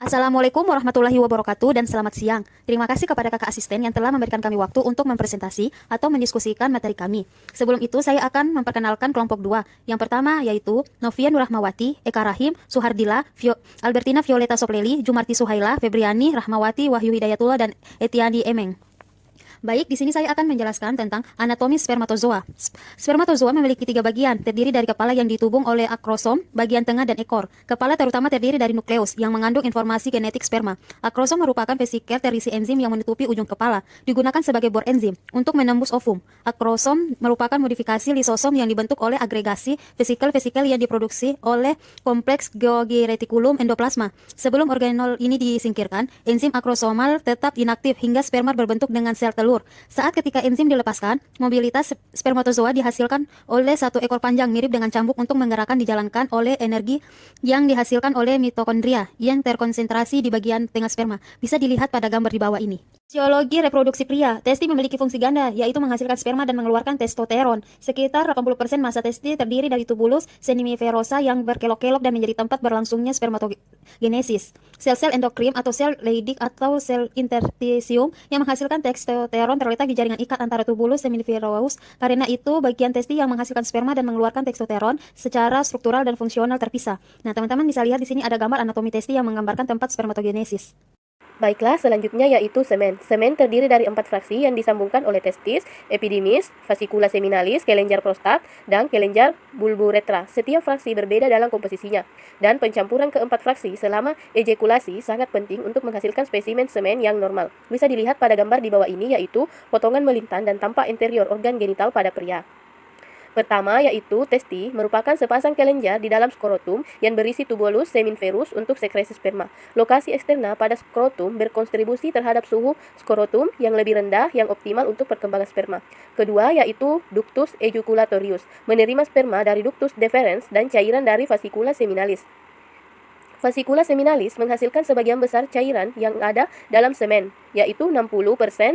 Assalamualaikum warahmatullahi wabarakatuh dan selamat siang. Terima kasih kepada kakak asisten yang telah memberikan kami waktu untuk mempresentasi atau mendiskusikan materi kami. Sebelum itu saya akan memperkenalkan kelompok 2. Yang pertama yaitu Novia Nurrahmawati, Eka Rahim, Suhardila, Albertina Violeta Sopleli, Jumarti Suhaila, Febriani, Rahmawati, Wahyu Hidayatullah, dan Etiani Emeng. Baik, di sini saya akan menjelaskan tentang anatomi spermatozoa. Spermatozoa memiliki 3 bagian, terdiri dari kepala yang ditubung oleh akrosom, bagian tengah dan ekor. Kepala terutama terdiri dari nukleus yang mengandung informasi genetik sperma. Akrosom merupakan vesikel terisi enzim yang menutupi ujung kepala, digunakan sebagai bor enzim untuk menembus ovum. Akrosom merupakan modifikasi lisosom yang dibentuk oleh agregasi vesikel-vesikel yang diproduksi oleh kompleks Golgi retikulum endoplasma. Sebelum organel ini disingkirkan, enzim akrosomal tetap inaktif hingga sperma berbentuk dengan sel telur. Saat ketika enzim dilepaskan, mobilitas spermatozoa dihasilkan oleh satu ekor panjang mirip dengan cambuk untuk menggerakkan dijalankan oleh energi yang dihasilkan oleh mitokondria yang terkonsentrasi di bagian tengah sperma. Bisa dilihat pada gambar di bawah ini. Fisiologi reproduksi pria, testi memiliki fungsi ganda, yaitu menghasilkan sperma dan mengeluarkan testosteron. Sekitar 80% massa testi terdiri dari tubulus seminiferosa yang berkelok-kelok dan menjadi tempat berlangsungnya spermatogenesis. Sel-sel endokrin atau sel Leydig atau sel interstisium yang menghasilkan testosteron terletak di jaringan ikat antara tubulus seminiferous. Karena itu, bagian testi yang menghasilkan sperma dan mengeluarkan testosteron secara struktural dan fungsional terpisah. Nah, teman-teman bisa lihat di sini ada gambar anatomi testi yang menggambarkan tempat spermatogenesis. Baiklah, selanjutnya yaitu semen. Semen terdiri dari 4 fraksi yang disambungkan oleh testis, epidimis, fascicula seminalis, kelenjar prostat, dan kelenjar bulburetra. Setiap fraksi berbeda dalam komposisinya. Dan pencampuran keempat fraksi selama ejakulasi sangat penting untuk menghasilkan spesimen semen yang normal. Bisa dilihat pada gambar di bawah ini yaitu potongan melintang dan tampak interior organ genital pada pria. Pertama yaitu testi merupakan sepasang kelenjar di dalam skrotum yang berisi tubulus seminferus untuk sekresi sperma. Lokasi eksterna pada skrotum berkontribusi terhadap suhu skrotum yang lebih rendah yang optimal untuk perkembangan sperma. Kedua yaitu ductus ejaculatorius, menerima sperma dari ductus deferens dan cairan dari fascicula seminalis. Fascicula seminalis menghasilkan sebagian besar cairan yang ada dalam semen, yaitu 60%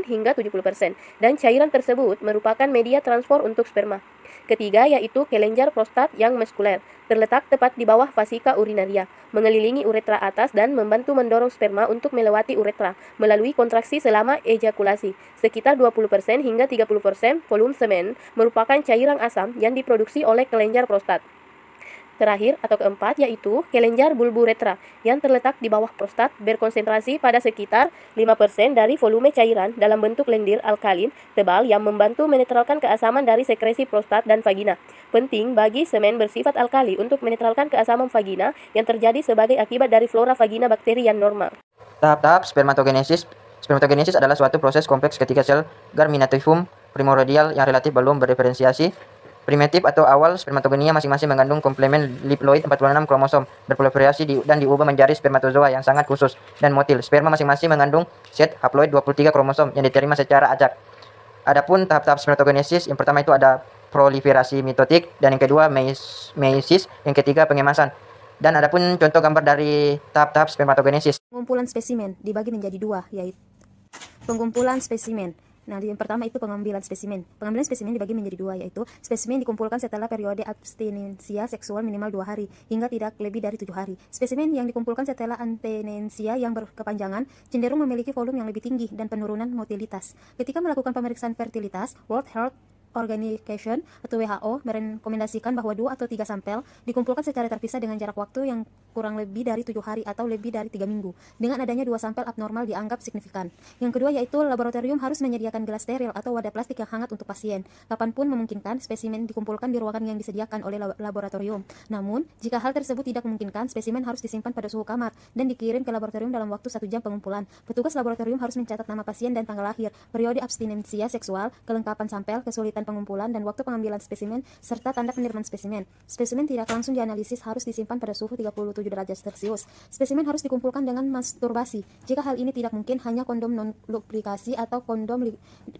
hingga 70%, dan cairan tersebut merupakan media transport untuk sperma. Ketiga yaitu kelenjar prostat yang muskuler, terletak tepat di bawah fasika urinaria, mengelilingi uretra atas dan membantu mendorong sperma untuk melewati uretra melalui kontraksi selama ejakulasi. Sekitar 20% hingga 30% volume semen merupakan cairan asam yang diproduksi oleh kelenjar prostat. Terakhir atau keempat yaitu kelenjar bulburetra yang terletak di bawah prostat berkonsentrasi pada sekitar 5% dari volume cairan dalam bentuk lendir alkalin tebal yang membantu menetralkan keasaman dari sekresi prostat dan vagina. Penting bagi semen bersifat alkali untuk menetralkan keasaman vagina yang terjadi sebagai akibat dari flora vagina bakteri yang normal. Tahap-tahap spermatogenesis. Spermatogenesis adalah suatu proses kompleks ketika sel germinativum primordial yang relatif belum berdiferensiasi. Primitif atau awal spermatogenia masing-masing mengandung komplemen diploid 46 kromosom, berproliferasi dan diubah menjadi spermatozoa yang sangat khusus dan motil. Sperma masing-masing mengandung set haploid 23 kromosom yang diterima secara acak. Adapun tahap-tahap spermatogenesis, yang pertama itu ada proliferasi mitotik, dan yang kedua meiosis, yang ketiga pengemasan. Dan adapun contoh gambar dari tahap-tahap spermatogenesis. Pengumpulan spesimen dibagi menjadi 2, yaitu pengumpulan spesimen. Nah, yang pertama itu pengambilan spesimen. Pengambilan spesimen dibagi menjadi 2, yaitu spesimen dikumpulkan setelah periode abstinensia seksual minimal 2 hari hingga tidak lebih dari 7 hari. Spesimen yang dikumpulkan setelah abstinensia yang berkepanjangan cenderung memiliki volume yang lebih tinggi dan penurunan motilitas. Ketika melakukan pemeriksaan fertilitas, World Health Organization atau WHO merekomendasikan bahwa 2 atau 3 sampel dikumpulkan secara terpisah dengan jarak waktu yang kurang lebih dari 7 hari atau lebih dari 3 minggu. Dengan adanya 2 sampel abnormal dianggap signifikan. Yang kedua yaitu laboratorium harus menyediakan gelas steril atau wadah plastik yang hangat untuk pasien. Kapanpun memungkinkan, spesimen dikumpulkan di ruangan yang disediakan oleh laboratorium. Namun, jika hal tersebut tidak memungkinkan, spesimen harus disimpan pada suhu kamar dan dikirim ke laboratorium dalam waktu 1 jam pengumpulan. Petugas laboratorium harus mencatat nama pasien dan tanggal lahir, periode abstinensia seksual, kelengkapan sampel, kesulitan pengumpulan dan waktu pengambilan spesimen serta tanda penerimaan spesimen. Spesimen tidak langsung dianalisis, harus disimpan pada suhu 37 derajat Celcius. Spesimen harus dikumpulkan dengan masturbasi. Jika hal ini tidak mungkin, hanya kondom non-lubrikasi atau kondom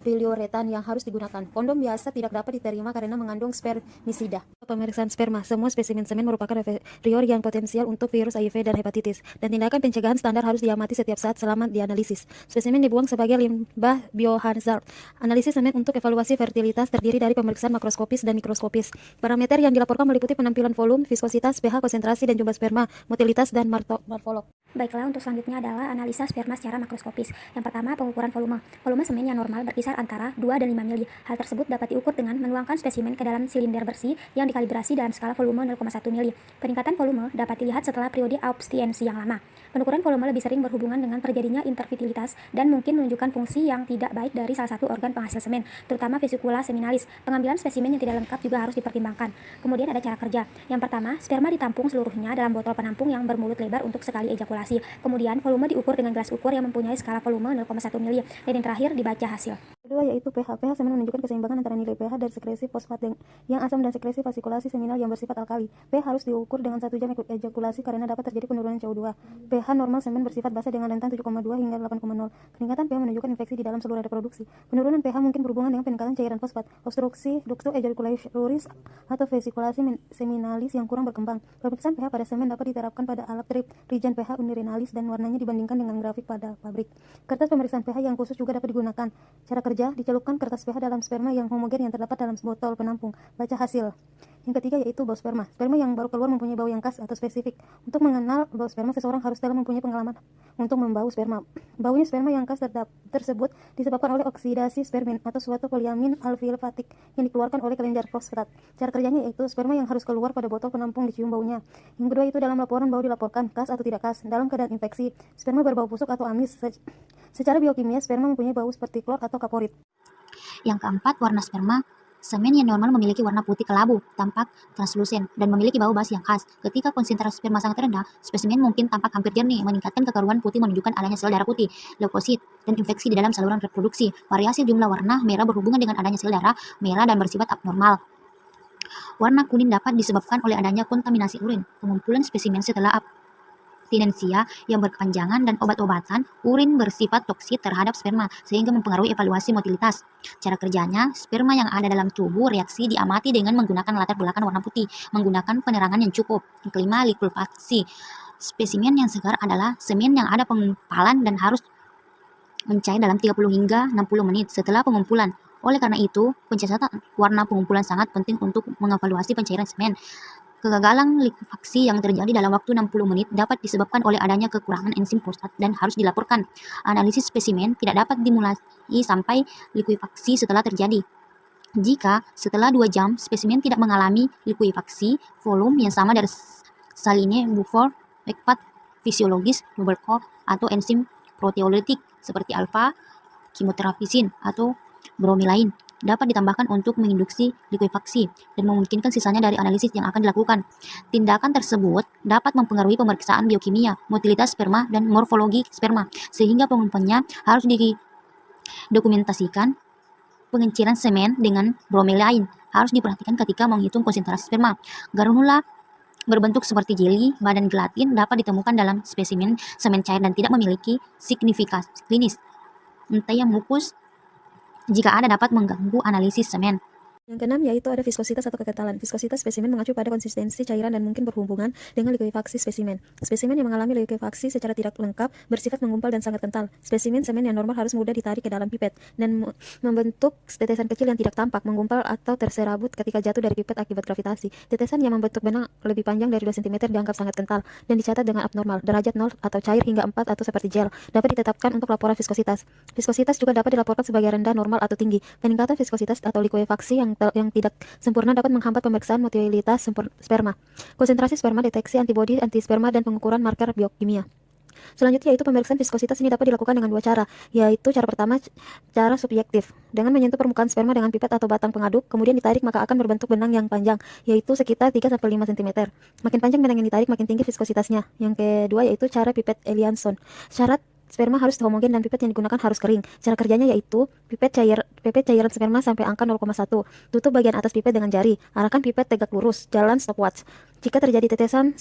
poliuretan yang harus digunakan. Kondom biasa tidak dapat diterima karena mengandung spermisida. Pemeriksaan sperma. Semua spesimen semen merupakan referior yang potensial untuk virus HIV dan hepatitis, dan tindakan pencegahan standar harus diamati setiap saat selama dianalisis. Spesimen dibuang sebagai limbah biohazard. Analisis semen untuk evaluasi fertilitas terdiri dari pemeriksaan makroskopis dan mikroskopis. Parameter yang dilaporkan meliputi penampilan volume, viskositas, pH, konsentrasi, dan jumlah sperma, motilitas, dan morfolog. Baiklah, untuk selanjutnya adalah analisa sperma secara makroskopis. Yang pertama, pengukuran volume. Volume semen yang normal berkisar antara 2 dan 5 mili. Hal tersebut dapat diukur dengan menuangkan spesimen ke dalam silinder bersih yang dikalibrasi dalam skala volume 0,1 mili. Peningkatan volume dapat dilihat setelah periode abstinensi yang lama. Penukuran volume lebih sering berhubungan dengan terjadinya interfertilitas dan mungkin menunjukkan fungsi yang tidak baik dari salah satu organ penghasil semen, terutama vesikula seminalis. Pengambilan spesimen yang tidak lengkap juga harus dipertimbangkan. Kemudian ada cara kerja. Yang pertama, sperma ditampung seluruhnya dalam botol penampung yang bermulut lebar untuk sekali ejakulasi. Kemudian volume diukur dengan gelas ukur yang mempunyai skala volume 0,1 mili. Dan yang terakhir dibaca hasil. Kedua yaitu pH. pH semen menunjukkan keseimbangan antara nilai pH dari sekresi fosfat yang asam dan sekresi vasikulasi seminal yang bersifat alkali. pH harus diukur dengan 1 jam ejakulasi karena dapat terjadi penurunan CO2. pH normal semen bersifat basa dengan rentan 7,2 hingga 8,0. Peningkatan pH menunjukkan infeksi di dalam saluran reproduksi. Penurunan pH mungkin berhubungan dengan peningkatan cairan fosfat, obstruksi ductus ejacularis atau vesikulasi seminalis yang kurang berkembang. Pemeriksaan pH pada semen dapat diterapkan pada alat trip Regent pH urinalis dan warnanya dibandingkan dengan grafik pada pabrik. Kertas pemeriksaan pH yang khusus juga dapat digunakan. Cara kerja, dicelupkan kertas pH dalam sperma yang homogen yang terdapat dalam botol penampung. Baca hasil. Yang ketiga yaitu bau sperma. Sperma yang baru keluar mempunyai bau yang khas atau spesifik. Untuk mengenal bau sperma, seseorang harus telah mempunyai pengalaman untuk membau sperma. Baunya sperma yang khas tersebut disebabkan oleh oksidasi spermin atau suatu poliamin alfilfatik yang dikeluarkan oleh kelenjar prostat. Cara kerjanya yaitu sperma yang harus keluar pada botol penampung dicium baunya. Yang kedua itu dalam laporan bau dilaporkan khas atau tidak khas. Dalam keadaan infeksi, sperma berbau busuk atau amis. Secara biokimia, sperma mempunyai bau seperti klor atau kaporit. Yang keempat, warna sperma. Semen yang normal memiliki warna putih kelabu, tampak translusen, dan memiliki bau basi yang khas. Ketika konsentrasi sperma sangat rendah, spesimen mungkin tampak hampir jernih, meningkatkan kekaruan putih menunjukkan adanya sel darah putih, leukosit, dan infeksi di dalam saluran reproduksi. Variasi jumlah warna merah berhubungan dengan adanya sel darah merah dan bersifat abnormal. Warna kuning dapat disebabkan oleh adanya kontaminasi urin, pengumpulan spesimen setelah abstinensia yang berkepanjangan, dan obat-obatan urin bersifat toksik terhadap sperma sehingga mempengaruhi evaluasi motilitas. Cara kerjanya, sperma yang ada dalam tubuh reaksi diamati dengan menggunakan latar belakang warna putih, menggunakan penerangan yang cukup. Yang kelima, likuifaksi. Spesimen yang segar adalah semen yang ada pengumpalan dan harus mencair dalam 30 hingga 60 menit setelah pengumpulan. Oleh karena itu, pencatatan warna pengumpulan sangat penting untuk mengevaluasi pencairan semen. Kegagalan likuifaksi yang terjadi dalam waktu 60 menit dapat disebabkan oleh adanya kekurangan enzim prostat dan harus dilaporkan. Analisis spesimen tidak dapat dimulai sampai likuifaksi setelah terjadi. Jika setelah 2 jam spesimen tidak mengalami likuifaksi, volume yang sama dari saline buffer, ekpat fisiologis, tuberkol, atau enzim proteolitik seperti alfa kimoterapisin atau bromilain dapat ditambahkan untuk menginduksi likuifaksi dan memungkinkan sisanya dari analisis yang akan dilakukan. Tindakan tersebut dapat mempengaruhi pemeriksaan biokimia, motilitas sperma, dan morfologi sperma, sehingga pengumpulannya harus didokumentasikan. Pengenciran semen dengan bromelain harus diperhatikan ketika menghitung konsentrasi sperma. Granula berbentuk seperti jeli, badan gelatin dapat ditemukan dalam spesimen semen cair dan tidak memiliki signifikasi klinis. Yang mukus jika ada dapat mengganggu analisis semen. Yang keenam yaitu ada viskositas atau kekentalan. Viskositas spesimen mengacu pada konsistensi cairan dan mungkin berhubungan dengan likuifaksi spesimen. Spesimen yang mengalami likuifaksi secara tidak lengkap bersifat menggumpal dan sangat kental. Spesimen semen yang normal harus mudah ditarik ke dalam pipet dan membentuk tetesan kecil yang tidak tampak, menggumpal atau terserabut ketika jatuh dari pipet akibat gravitasi. Tetesan yang membentuk benang lebih panjang dari 2 cm dianggap sangat kental dan dicatat dengan abnormal, derajat 0 atau cair hingga 4 atau seperti gel. Dapat ditetapkan untuk laporan viskositas. Viskositas juga dapat dilaporkan sebagai rendah, normal, atau tinggi. Peningkatan viskositas atau likuifaksi yang tidak sempurna dapat menghambat pemeriksaan motilitas sperma, konsentrasi sperma, deteksi antibodi antisperma, dan pengukuran marker biokimia. Selanjutnya yaitu pemeriksaan viskositas ini dapat dilakukan dengan 2 cara, yaitu cara pertama cara subjektif dengan menyentuh permukaan sperma dengan pipet atau batang pengaduk, kemudian ditarik maka akan berbentuk benang yang panjang, yaitu sekitar 3-5 cm. Makin panjang benang yang ditarik makin tinggi viskositasnya. Yang kedua yaitu cara pipet Eliasson. Syarat sperma harus homogen dan pipet yang digunakan harus kering. Cara kerjanya yaitu pipet cairan sperma sampai angka 0,1. Tutup bagian atas pipet dengan jari. Arahkan pipet tegak lurus. Jalan stopwatch. Jika terjadi tetesan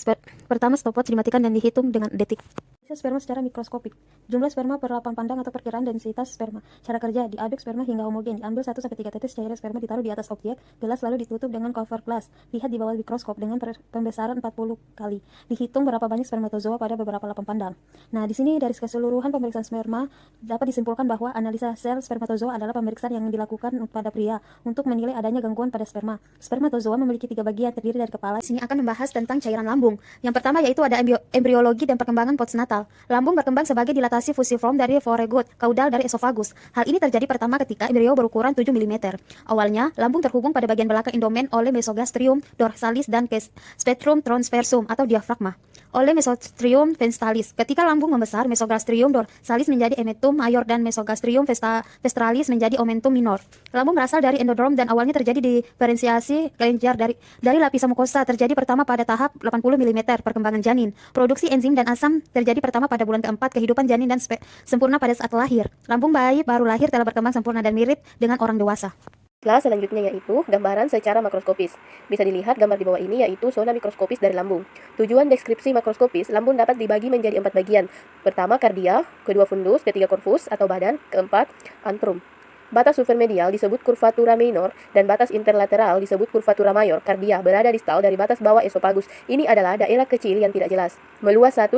pertama, stopwatch dimatikan dan dihitung dengan detik. Sperma secara mikroskopik. Jumlah sperma per lapang pandang atau perkiraan densitas sperma. Cara kerja, diaduk sperma hingga homogen. Diambil 1-3 tetes cairan sperma ditaruh di atas objek, gelas lalu ditutup dengan cover glass. Lihat di bawah mikroskop dengan pembesaran 40 kali. Dihitung berapa banyak spermatozoa pada beberapa lapang pandang. Nah, di sini dari keseluruhan pemeriksaan sperma dapat disimpulkan bahwa analisa sel spermatozoa adalah pemeriksaan yang dilakukan pada pria untuk menilai adanya gangguan pada sperma. Spermatozoa memiliki 3 bagian terdiri dari kepala. Sini akan membahas tentang cairan lambung. Yang pertama yaitu ada embriologi dan perkembangan postnatal. Lambung berkembang sebagai dilatasi fusiform dari foregut, kaudal dari esofagus. Hal ini terjadi pertama ketika embrio berukuran 7 mm. Awalnya, lambung terhubung pada bagian belakang indomen oleh mesogastrium dorsalis dan spectrum transversum atau diafragma oleh mesogastrium ventalis. Ketika lambung membesar, mesogastrium dorsalis menjadi emetum mayor dan mesogastrium ventralis menjadi omentum minor. Lambung berasal dari endodrom dan awalnya terjadi diferensiasi kelenjar dari lapisan mukosa terjadi pertama pada tahap 80 mm perkembangan janin. Produksi enzim dan asam terjadi pertama pada bulan keempat kehidupan janin dan sempurna pada saat lahir. Lambung bayi baru lahir telah berkembang sempurna dan mirip dengan orang dewasa. Kelas selanjutnya yaitu gambaran secara makroskopis. Bisa dilihat gambar di bawah ini yaitu zona mikroskopis dari lambung. Tujuan deskripsi makroskopis, lambung dapat dibagi menjadi 4 bagian. Pertama kardia, kedua fundus, ketiga korpus atau badan, keempat antrum. Batas supermedial disebut curvatura minor dan batas interlateral disebut curvatura mayor. Kardia berada distal dari batas bawah esofagus. Ini adalah daerah kecil yang tidak jelas. Meluas 1-3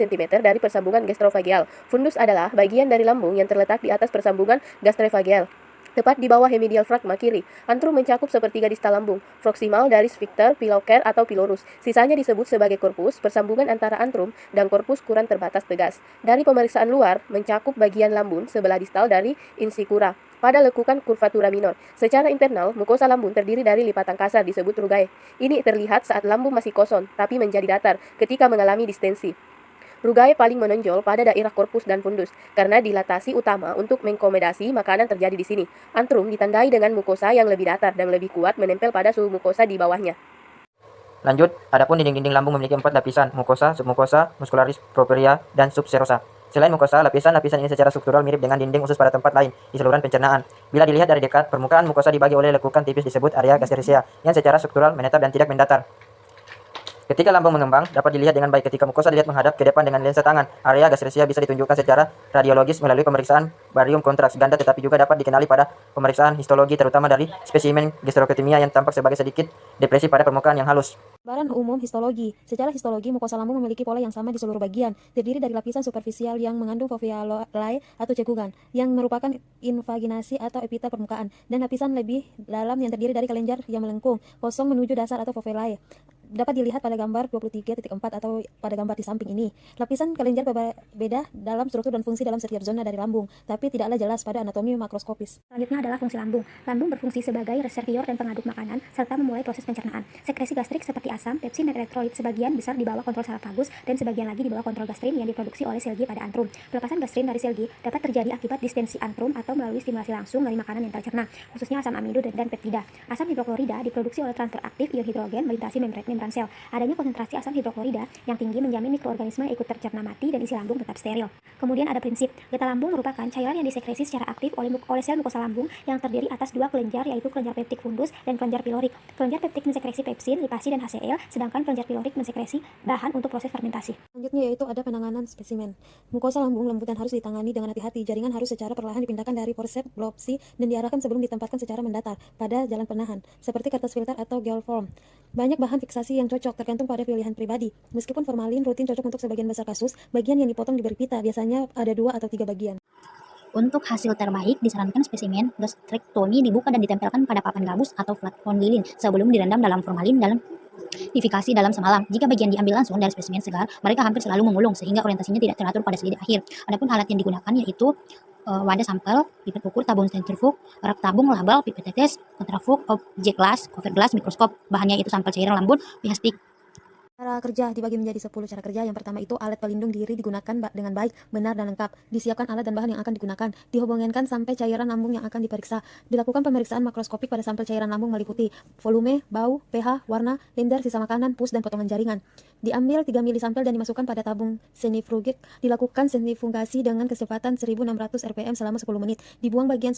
cm dari persambungan gastrofageal. Fundus adalah bagian dari lambung yang terletak di atas persambungan gastrofageal, tepat di bawah hemedial fragma kiri. Antrum mencakup sepertiga distal lambung, proksimal dari sphincter, piloker atau pilorus. Sisanya disebut sebagai korpus, persambungan antara antrum dan korpus kurang terbatas tegas. Dari pemeriksaan luar, mencakup bagian lambung sebelah distal dari insikura pada lekukan curvatura minor. Secara internal, mukosa lambung terdiri dari lipatan kasar disebut rugae. Ini terlihat saat lambung masih kosong, tapi menjadi datar ketika mengalami distensi. Rugae paling menonjol pada daerah korpus dan fundus, karena dilatasi utama untuk mengakomodasi makanan terjadi di sini. Antrum ditandai dengan mukosa yang lebih datar dan lebih kuat menempel pada suhu mukosa di bawahnya. Lanjut, adapun dinding-dinding lambung memiliki 4 lapisan, mukosa, submukosa, muscularis properia, dan subserosa. Selain mukosa, lapisan-lapisan ini secara struktural mirip dengan dinding usus pada tempat lain di saluran pencernaan. Bila dilihat dari dekat, permukaan mukosa dibagi oleh lekukan tipis disebut area gastricea yang secara struktural menetap dan tidak mendatar. Ketika lambung mengembang, dapat dilihat dengan baik ketika mukosa dilihat menghadap ke depan dengan lensa tangan. Area gastricea bisa ditunjukkan secara radiologis melalui pemeriksaan barium kontraks ganda, tetapi juga dapat dikenali pada pemeriksaan histologi terutama dari spesimen gastrocnemia yang tampak sebagai sedikit depresi pada permukaan yang halus. Gambaran umum histologi. Secara histologi, mukosa lambung memiliki pola yang sama di seluruh bagian, terdiri dari lapisan superficial yang mengandung foveolae atau cekungan, yang merupakan invaginasi atau epitel permukaan, dan lapisan lebih dalam yang terdiri dari kelenjar yang melengkung, kosong menuju dasar atau foveolae. Dapat dilihat pada gambar 23.4 atau pada gambar di samping ini. Lapisan kelenjar berbeda dalam struktur dan fungsi dalam setiap zona dari lambung, tapi tidaklah jelas pada anatomi makroskopis. Selanjutnya adalah fungsi lambung. Lambung berfungsi sebagai reservoir dan pengaduk makanan, serta memulai proses pencernaan. Sekresi gastrik seperti asam, pepsin, dan elektrolit sebagian besar di bawah kontrol saraf dan sebagian lagi di bawah kontrol gastrin yang diproduksi oleh sel G pada antrum. Pelepasan gastrin dari sel G dapat terjadi akibat distensi antrum atau melalui stimulasi langsung dari makanan yang tercerna, khususnya asam amido dan peptida. Asam hidroklorida diproduksi oleh transfer aktif ion hidrogen melintasi membran sel. Adanya konsentrasi asam hidroklorida yang tinggi menjamin mikroorganisme yang ikut tercerna mati dan isi lambung tetap steril. Kemudian ada prinsip. Getah lambung merupakan cairan yang disekresi secara aktif oleh sel mukosa lambung yang terdiri atas 2 kelenjar, yaitu kelenjar peptik fundus dan kelenjar pilorik. Kelenjar peptik mensekresi pepsin, lipasi, dan HCl, sedangkan kelenjar pilorik mensekresi bahan untuk proses fermentasi. Selanjutnya yaitu ada penanganan spesimen. Mukosa lambung lembut dan harus ditangani dengan hati-hati. Jaringan harus secara perlahan dipindahkan dari forceps, biopsi, dan diarahkan sebelum ditempatkan secara mendatar pada jalan penahan, seperti kertas filter atau gel form. Banyak bahan fiksasi yang cocok tergantung pada pilihan pribadi. Meskipun formalin rutin cocok untuk sebagian besar kasus, bagian yang dipotong diberi pita, biasanya ada 2 atau 3 bagian. Untuk hasil terbaik, disarankan spesimen gastrektomi dibuka dan ditempelkan pada papan gabus atau flat horn lilin sebelum direndam dalam formalin dalam difikasi dalam semalam. Jika bagian diambil langsung dari spesimen segar, mereka hampir selalu memulung sehingga orientasinya tidak teratur pada segi akhir. Adapun alat yang digunakan yaitu wadah sampel, pipet ukur, tabung sentrifug, rak tabung, label, pipet tetes, kontrafug, objek glass, cover glass, mikroskop. Bahannya itu sampel cairan lambung, plastik. Cara kerja dibagi menjadi 10 cara kerja. Yang pertama itu alat pelindung diri digunakan dengan baik, benar, dan lengkap. Disiapkan alat dan bahan yang akan digunakan. Dihubungkan sampai cairan lambung yang akan diperiksa. Dilakukan pemeriksaan makroskopik pada sampel cairan lambung meliputi volume, bau, pH, warna, lender, sisa makanan, pus, dan potongan jaringan. Diambil 3 mili sampel dan dimasukkan pada tabung sentrifugik. Dilakukan sentrifugasi dengan kecepatan 1600 rpm selama 10 menit. Dibuang bagian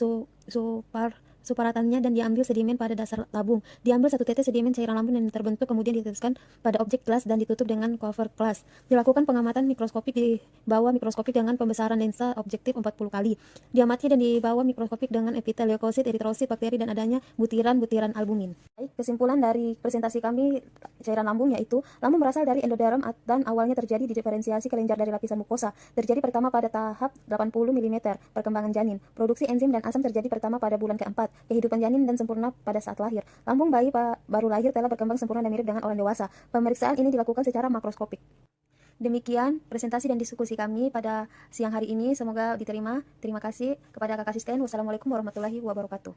suparatannya dan diambil sedimen pada dasar tabung. Diambil 1 tetes sedimen cairan lambung yang terbentuk kemudian diteteskan pada objek gelas dan ditutup dengan cover gelas. Dilakukan pengamatan mikroskopik di bawah mikroskopik dengan pembesaran lensa objektif 40 kali. Diamati dan di bawah mikroskopik dengan epitel, leukosit, eritrosit, bakteri dan adanya butiran-butiran albumin. Baik, kesimpulan dari presentasi kami cairan lambung yaitu lambung berasal dari endoderm dan awalnya terjadi di diferensiasi kelenjar dari lapisan mukosa. Terjadi pertama pada tahap 80 mm perkembangan janin. Produksi enzim dan asam terjadi pertama pada bulan keempat. Kehidupan janin dan sempurna pada saat lahir. Lambung bayi baru lahir telah berkembang sempurna dan mirip dengan orang dewasa. Pemeriksaan ini dilakukan secara makroskopik. Demikian presentasi dan diskusi kami pada siang hari ini. Semoga diterima. Terima kasih kepada kakak asisten. Wassalamualaikum warahmatullahi wabarakatuh.